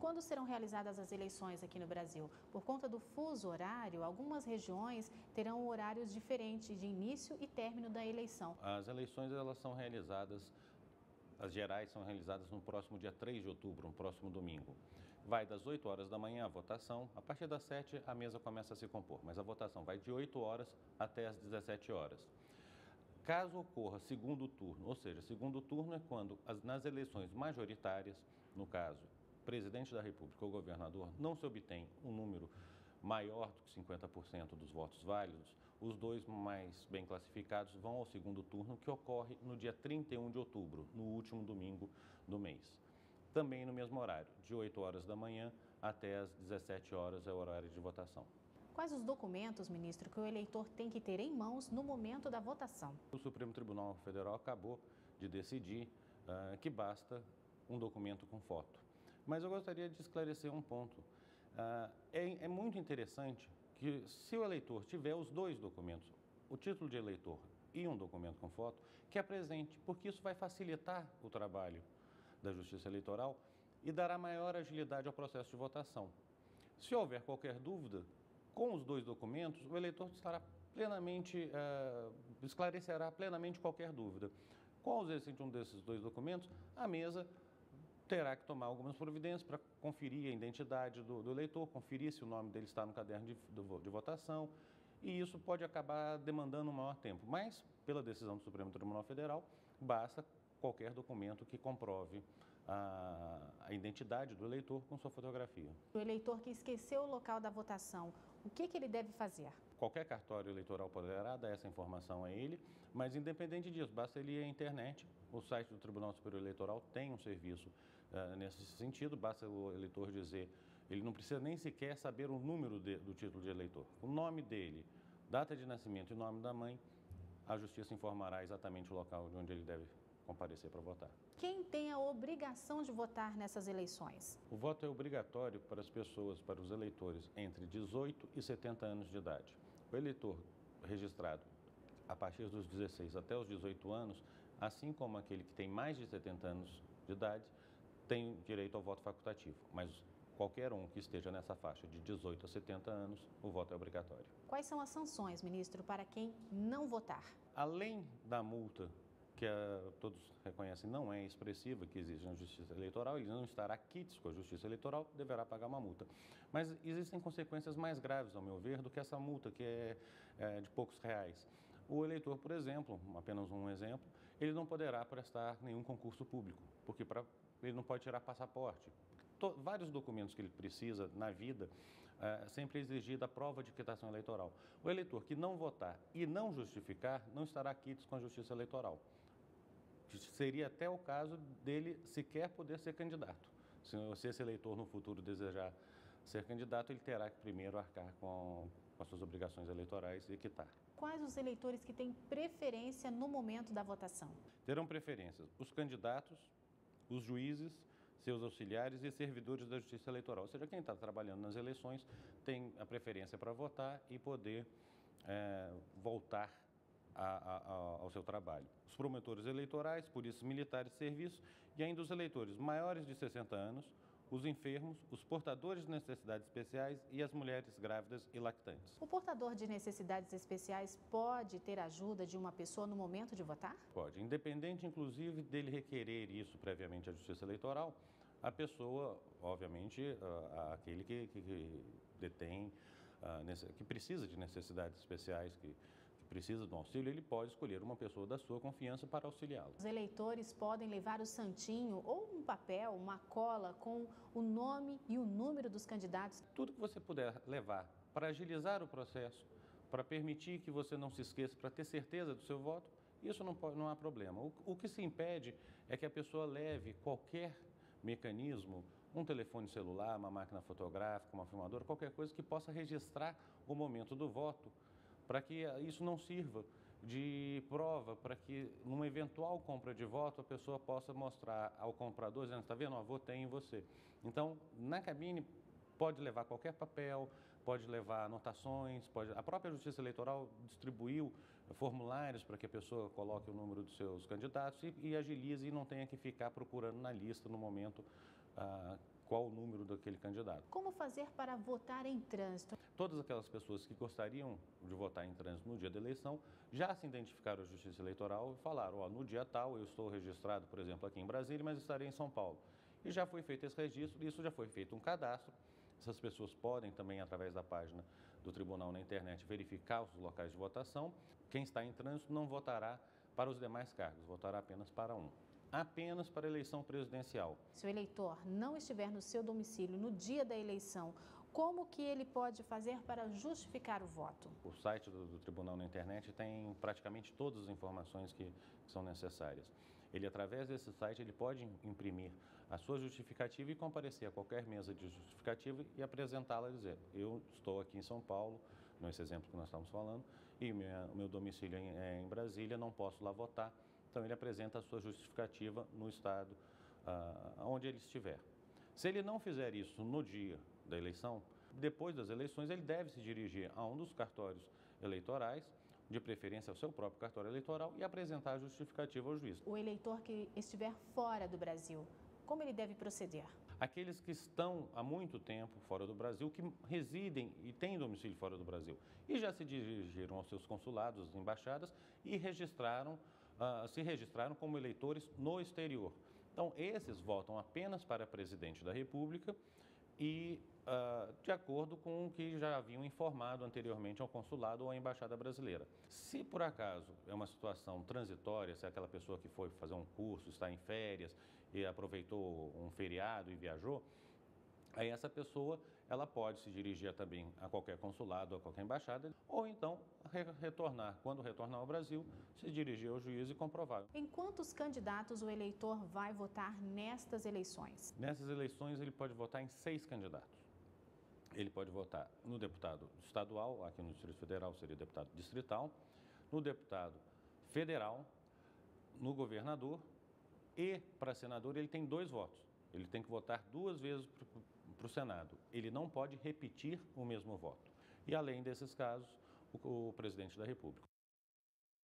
quando serão realizadas as eleições aqui no Brasil? Por conta do fuso horário, algumas regiões terão horários diferentes de início e término da eleição. As eleições elas são realizadas, as gerais são realizadas no próximo dia 3 de outubro, no próximo domingo. Vai das 8 horas da manhã a votação, a partir das 7 a mesa começa a se compor, mas a votação vai de 8 horas até as 17 horas. Caso ocorra segundo turno, ou seja, segundo turno é quando nas eleições majoritárias, no caso, presidente da República ou governador, não se obtém um número maior do que 50% dos votos válidos, os dois mais bem classificados vão ao segundo turno, que ocorre no dia 31 de outubro, no último domingo do mês. Também no mesmo horário, de 8 horas da manhã até as 17 horas é o horário de votação. Quais os documentos, ministro, que o eleitor tem que ter em mãos no momento da votação? O Supremo Tribunal Federal acabou de decidir que basta um documento com foto. Mas eu gostaria de esclarecer um ponto. É muito interessante que, se o eleitor tiver os dois documentos, o título de eleitor e um documento com foto, que apresente, porque isso vai facilitar o trabalho da Justiça Eleitoral e dará maior agilidade ao processo de votação. Se houver qualquer dúvida, com os dois documentos, o eleitor esclarecerá plenamente qualquer dúvida. Com a ausência de um desses dois documentos, a mesa terá que tomar algumas providências para conferir a identidade do eleitor, conferir se o nome dele está no caderno de votação, e isso pode acabar demandando um maior tempo. Mas, pela decisão do Supremo Tribunal Federal, basta qualquer documento que comprove a identidade do eleitor com sua fotografia. O eleitor que esqueceu o local da votação, o que ele deve fazer? Qualquer cartório eleitoral poderá dar essa informação a ele, mas independente disso, basta ele ir à internet. O site do Tribunal Superior Eleitoral tem um serviço nesse sentido, basta o eleitor dizer, ele não precisa nem sequer saber o número do título de eleitor. O nome dele, data de nascimento e nome da mãe, a Justiça informará exatamente o local de onde ele deve comparecer para votar. Quem tem a obrigação de votar nessas eleições? O voto é obrigatório para as pessoas, para os eleitores entre 18 e 70 anos de idade. O eleitor registrado a partir dos 16 até os 18 anos, assim como aquele que tem mais de 70 anos de idade, tem direito ao voto facultativo, mas qualquer um que esteja nessa faixa de 18 a 70 anos, o voto é obrigatório. Quais são as sanções, ministro, para quem não votar? Além da multa, que todos reconhecem não é expressiva, que existe na Justiça Eleitoral, ele não estará quites com a Justiça Eleitoral, deverá pagar uma multa. Mas existem consequências mais graves, ao meu ver, do que essa multa, que é de poucos reais. O eleitor, por exemplo, apenas um exemplo, ele não poderá prestar nenhum concurso público, porque ele não pode tirar passaporte. Vários documentos que ele precisa na vida, sempre é exigida a prova de quitação eleitoral. O eleitor que não votar e não justificar, não estará quites com a Justiça Eleitoral. Seria até o caso dele sequer poder ser candidato. Se esse eleitor no futuro desejar ser candidato, ele terá que primeiro arcar com as suas obrigações eleitorais e quitar. Quais os eleitores que têm preferência no momento da votação? Terão preferências os candidatos, os juízes, seus auxiliares e servidores da Justiça Eleitoral. Ou seja, quem está trabalhando nas eleições tem a preferência para votar e poder voltar ao seu trabalho. Os promotores eleitorais, polícias militares de serviço e ainda os eleitores maiores de 60 anos, os enfermos, os portadores de necessidades especiais e as mulheres grávidas e lactantes. O portador de necessidades especiais pode ter ajuda de uma pessoa no momento de votar? Pode, independente inclusive dele requerer isso previamente à Justiça Eleitoral, a pessoa, obviamente, aquele que detém, que precisa de necessidades especiais, que precisa de um auxílio, ele pode escolher uma pessoa da sua confiança para auxiliá-lo. Os eleitores podem levar o santinho ou um papel, uma cola com o nome e o número dos candidatos. Tudo que você puder levar para agilizar o processo, para permitir que você não se esqueça, para ter certeza do seu voto, isso não há problema. O que se impede é que a pessoa leve qualquer mecanismo, um telefone celular, uma máquina fotográfica, uma filmadora, qualquer coisa que possa registrar o momento do voto, para que isso não sirva de prova, para que numa eventual compra de voto a pessoa possa mostrar ao comprador, dizendo, está vendo, votei em você. Então, na cabine pode levar qualquer papel, pode levar anotações, a própria Justiça Eleitoral distribuiu formulários para que a pessoa coloque o número dos seus candidatos e agilize e não tenha que ficar procurando na lista no momento qual o número daquele candidato. Como fazer para votar em trânsito? Todas aquelas pessoas que gostariam de votar em trânsito no dia da eleição já se identificaram à Justiça Eleitoral e falaram, no dia tal eu estou registrado, por exemplo, aqui em Brasília, mas estarei em São Paulo. E já foi feito esse registro, isso já foi feito um cadastro. Essas pessoas podem também, através da página do tribunal na internet, verificar os locais de votação. Quem está em trânsito não votará para os demais cargos, votará apenas para um. Apenas para a eleição presidencial. Se o eleitor não estiver no seu domicílio no dia da eleição, como que ele pode fazer para justificar o voto? O site do tribunal na internet tem praticamente todas as informações que são necessárias. Ele, através desse site, ele pode imprimir a sua justificativa e comparecer a qualquer mesa de justificativa e apresentá-la e dizer, eu estou aqui em São Paulo, nesse exemplo que nós estamos falando, e meu domicílio é em Brasília, não posso lá votar. Então, ele apresenta a sua justificativa no estado onde ele estiver. Se ele não fizer isso no dia da eleição, depois das eleições, ele deve se dirigir a um dos cartórios eleitorais, de preferência ao seu próprio cartório eleitoral, e apresentar a justificativa ao juiz. O eleitor que estiver fora do Brasil, como ele deve proceder? Aqueles que estão há muito tempo fora do Brasil, que residem e têm domicílio fora do Brasil, e já se dirigiram aos seus consulados, às embaixadas, e se registraram como eleitores no exterior. Então, esses votam apenas para presidente da República e de acordo com o que já haviam informado anteriormente ao consulado ou à embaixada brasileira. Se por acaso é uma situação transitória, se é aquela pessoa que foi fazer um curso, está em férias e aproveitou um feriado e viajou, aí essa pessoa ela pode se dirigir também a qualquer consulado, a qualquer embaixada, ou então retornar, quando retornar ao Brasil, se dirigir ao juiz e comprovar. Em quantos candidatos o eleitor vai votar nestas eleições? Nessas eleições ele pode votar em 6 candidatos. Ele pode votar no deputado estadual, aqui no Distrito Federal seria deputado distrital, no deputado federal, no governador e para senador ele tem 2 votos. Ele tem que votar 2 vezes para o Senado. Ele não pode repetir o mesmo voto. E além desses casos, o presidente da República.